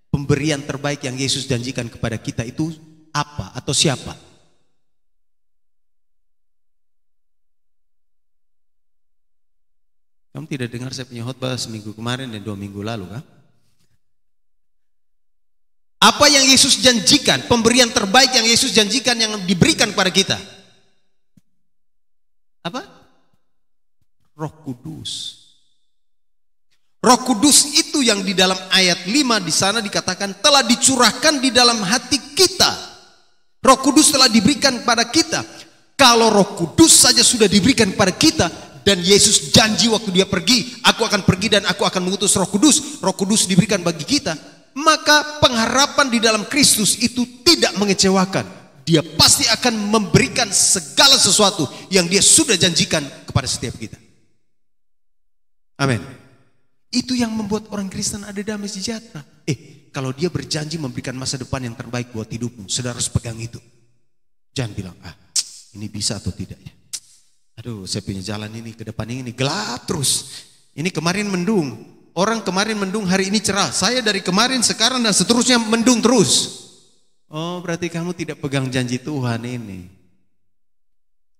[SPEAKER 1] pemberian terbaik yang Yesus janjikan kepada kita itu apa atau siapa? Kamu tidak dengar saya punya khotbah seminggu kemarin dan 2 minggu lalu kah? Apa yang Yesus janjikan, pemberian terbaik yang Yesus janjikan yang diberikan kepada kita? Apa? Roh Kudus. Roh Kudus itu yang di dalam ayat 5 di sana dikatakan telah dicurahkan di dalam hati kita. Roh Kudus telah diberikan kepada kita. Kalau Roh Kudus saja sudah diberikan kepada kita, dan Yesus janji waktu dia pergi, aku akan pergi dan aku akan mengutus Roh Kudus. Roh Kudus diberikan bagi kita. Maka pengharapan di dalam Kristus itu tidak mengecewakan. Dia pasti akan memberikan segala sesuatu yang dia sudah janjikan kepada setiap kita. Amin. Itu yang membuat orang Kristen ada damai sejahtera. Kalau dia berjanji memberikan masa depan yang terbaik buat hidupmu, saudara harus pegang itu. Jangan bilang, ini bisa atau tidak ya. Aduh, saya punya jalan ini ke depan ini gelap terus. Ini kemarin mendung. Orang kemarin mendung, hari ini cerah. Saya dari kemarin, sekarang, dan seterusnya mendung terus. Oh, berarti kamu tidak pegang janji Tuhan ini.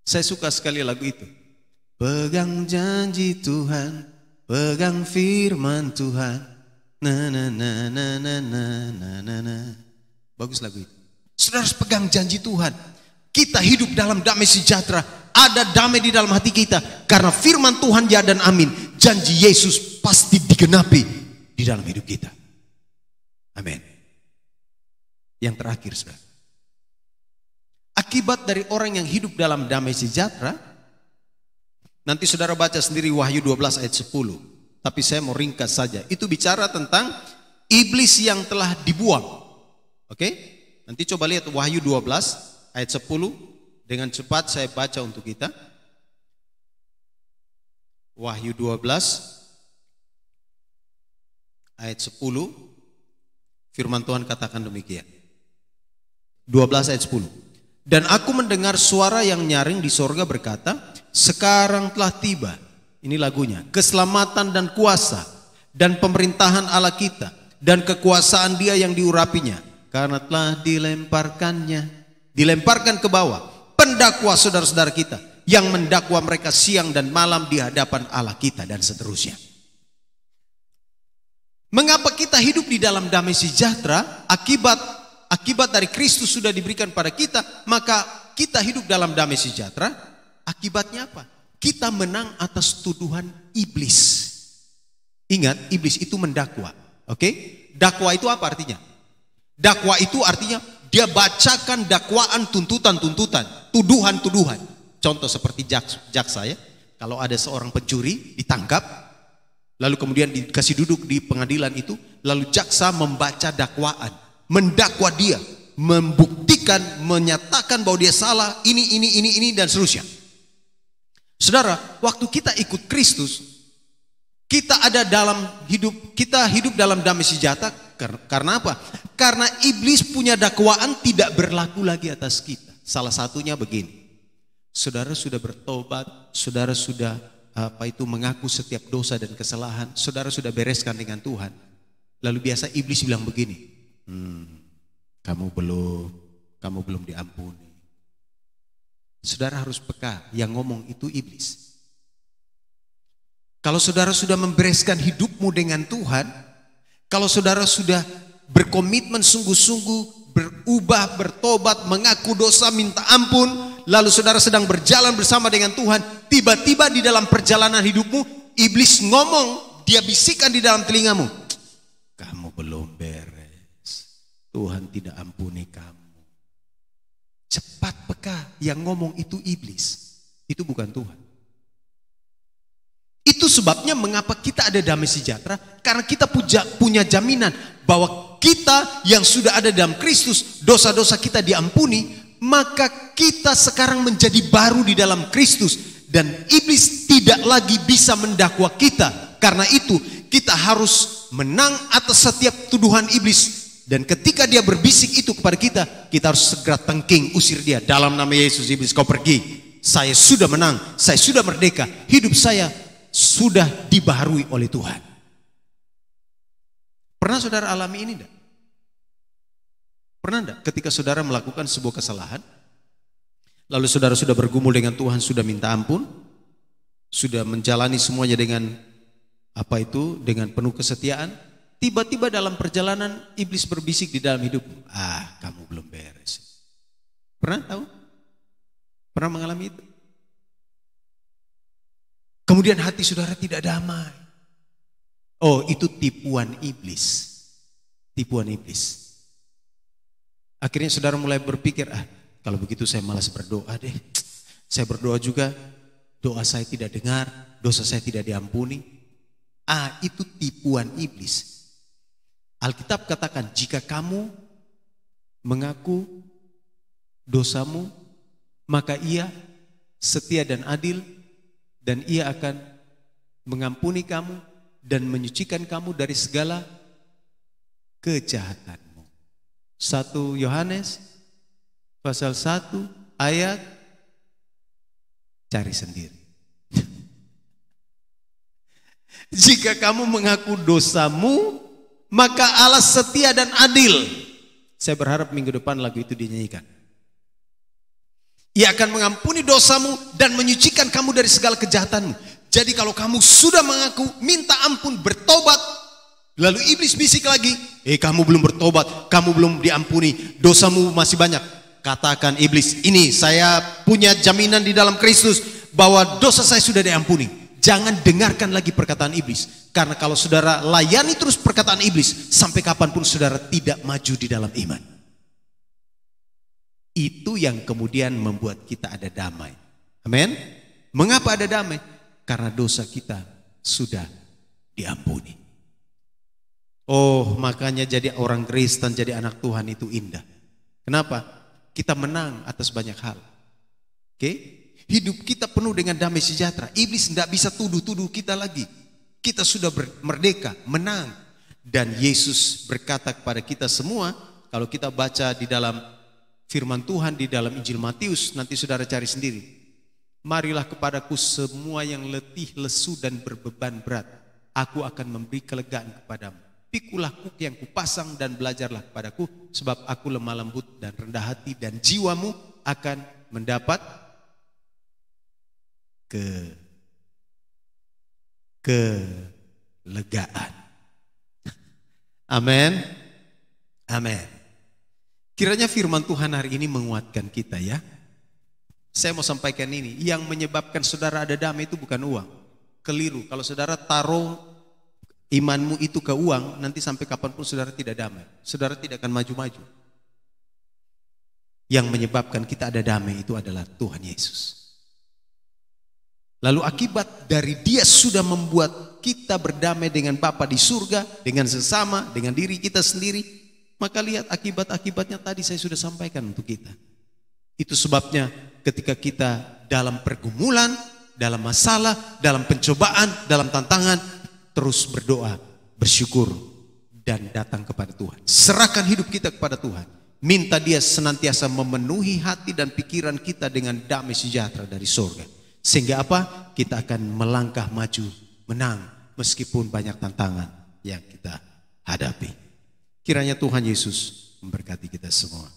[SPEAKER 1] Saya suka sekali lagu itu. Pegang janji Tuhan, pegang firman Tuhan. Na na na na na na na na. Bagus lagu itu. Saudara harus pegang janji Tuhan. Kita hidup dalam damai sejahtera. Ada damai di dalam hati kita. Karena firman Tuhan ya dan amin. Janji Yesus pasti digenapi di dalam hidup kita. Amin. Yang terakhir, saudara. Akibat dari orang yang hidup dalam damai sejahtera. Nanti saudara baca sendiri Wahyu 12 ayat 10. Tapi saya mau ringkas saja. Itu bicara tentang iblis yang telah dibuang. Oke? Nanti coba lihat Wahyu 12 ayat 10. Dengan cepat saya baca untuk kita. Wahyu 12 ayat 10. Firman Tuhan katakan demikian. 12 ayat 10. Dan aku mendengar suara yang nyaring di sorga berkata, sekarang telah tiba. Ini lagunya. Keselamatan dan kuasa dan pemerintahan Allah kita dan kekuasaan Dia yang diurapinya, karena telah dilemparkan ke bawah pendakwa saudara-saudara kita yang mendakwa mereka siang dan malam di hadapan Allah kita, dan seterusnya. Mengapa kita hidup di dalam damai sejahtera? Akibat dari Kristus sudah diberikan pada kita, maka kita hidup dalam damai sejahtera. Akibatnya apa? Kita menang atas tuduhan iblis. Ingat, iblis itu mendakwa. Oke? Dakwa itu apa artinya? Dakwa itu artinya dia bacakan dakwaan, tuntutan-tuntutan, tuduhan-tuduhan. Contoh seperti jaksa ya. Kalau ada seorang pencuri ditangkap, lalu kemudian dikasih duduk di pengadilan itu, lalu jaksa membaca dakwaan, mendakwa dia, membuktikan, menyatakan bahwa dia salah, ini dan seterusnya. Saudara, waktu kita ikut Kristus, kita ada dalam hidup, kita hidup dalam damai sejahtera. Karena apa? Karena iblis punya dakwaan tidak berlaku lagi atas kita. Salah satunya begini. Saudara sudah bertobat, saudara sudah mengaku setiap dosa dan kesalahan, saudara sudah bereskan dengan Tuhan. Lalu biasa iblis bilang begini, kamu belum diampuni. Saudara harus peka, yang ngomong itu iblis. Kalau saudara sudah membereskan hidupmu dengan Tuhan, kalau saudara sudah berkomitmen sungguh-sungguh, berubah, bertobat, mengaku dosa, minta ampun, lalu saudara sedang berjalan bersama dengan Tuhan, tiba-tiba di dalam perjalanan hidupmu, iblis ngomong, dia bisikan di dalam telingamu, kamu belum beres, Tuhan tidak ampuni kamu. Cepat peka, yang ngomong itu iblis, itu bukan Tuhan. Itu sebabnya mengapa kita ada damai sejahtera, karena kita punya jaminan bahwa kita yang sudah ada dalam Kristus, dosa-dosa kita diampuni, maka kita sekarang menjadi baru di dalam Kristus, dan iblis tidak lagi bisa mendakwa kita. Karena itu kita harus menang atas setiap tuduhan iblis. Dan ketika dia berbisik itu kepada kita harus segera tengking, usir dia. Dalam nama Yesus, iblis kau pergi. Saya sudah menang, saya sudah merdeka. Hidup saya sudah dibaharui oleh Tuhan. Pernah saudara alami ini enggak? Pernah enggak ketika saudara melakukan sebuah kesalahan, lalu saudara sudah bergumul dengan Tuhan, sudah minta ampun, sudah menjalani semuanya dengan dengan penuh kesetiaan, tiba-tiba dalam perjalanan iblis berbisik di dalam hidupmu, kamu belum beres. Pernah tahu? Pernah mengalami itu? Kemudian hati saudara tidak damai. Oh, itu tipuan iblis. Tipuan iblis. Akhirnya saudara mulai berpikir, kalau begitu saya malas berdoa deh. Saya berdoa juga, doa saya tidak dengar, dosa saya tidak diampuni. Itu tipuan iblis. Alkitab katakan, jika kamu mengaku dosamu, maka Ia setia dan adil, dan Ia akan mengampuni kamu dan menyucikan kamu dari segala kejahatanmu. 1 Yohanes pasal 1 ayat, cari sendiri. Jika kamu mengaku dosamu, maka Allah setia dan adil. Saya berharap minggu depan lagu itu dinyanyikan. Ia akan mengampuni dosamu dan menyucikan kamu dari segala kejahatanmu. Jadi kalau kamu sudah mengaku, minta ampun, bertobat, lalu iblis bisik lagi, kamu belum bertobat, kamu belum diampuni, dosamu masih banyak. Katakan iblis, ini saya punya jaminan di dalam Kristus bahwa dosa saya sudah diampuni. Jangan dengarkan lagi perkataan iblis. Karena kalau saudara layani terus perkataan iblis, sampai kapanpun saudara tidak maju di dalam iman. Itu yang kemudian membuat kita ada damai. Amin. Mengapa ada damai? Karena dosa kita sudah diampuni. Oh, makanya jadi orang Kristen, jadi anak Tuhan itu indah. Kenapa? Kita menang atas banyak hal. Oke? Hidup kita penuh dengan damai sejahtera. Iblis tidak bisa tuduh-tuduh kita lagi. Kita sudah merdeka, menang. Dan Yesus berkata kepada kita semua, kalau kita baca di dalam firman Tuhan di dalam Injil Matius, nanti saudara cari sendiri. Marilah kepadaku semua yang letih, lesu dan berbeban berat. Aku akan memberi kelegaan kepadamu. Pikulah kuk yang kupasang dan belajarlah kepadaku, sebab aku lemah lembut dan rendah hati, dan jiwamu akan mendapat kelegaan. Amin. Amin. Kiranya firman Tuhan hari ini menguatkan kita ya. Saya mau sampaikan ini, yang menyebabkan saudara ada damai itu bukan uang. Keliru, kalau saudara taruh imanmu itu ke uang, nanti sampai kapanpun saudara tidak damai. Saudara tidak akan maju-maju. Yang menyebabkan kita ada damai itu adalah Tuhan Yesus. Lalu akibat dari Dia sudah membuat kita berdamai dengan Bapa di surga, dengan sesama, dengan diri kita sendiri. Maka lihat akibat-akibatnya tadi saya sudah sampaikan untuk kita. Itu sebabnya ketika kita dalam pergumulan, dalam masalah, dalam pencobaan, dalam tantangan, terus berdoa, bersyukur, dan datang kepada Tuhan. Serahkan hidup kita kepada Tuhan. Minta Dia senantiasa memenuhi hati dan pikiran kita dengan damai sejahtera dari surga. Sehingga apa? Kita akan melangkah maju, menang, meskipun banyak tantangan yang kita hadapi. Kiranya Tuhan Yesus memberkati kita semua.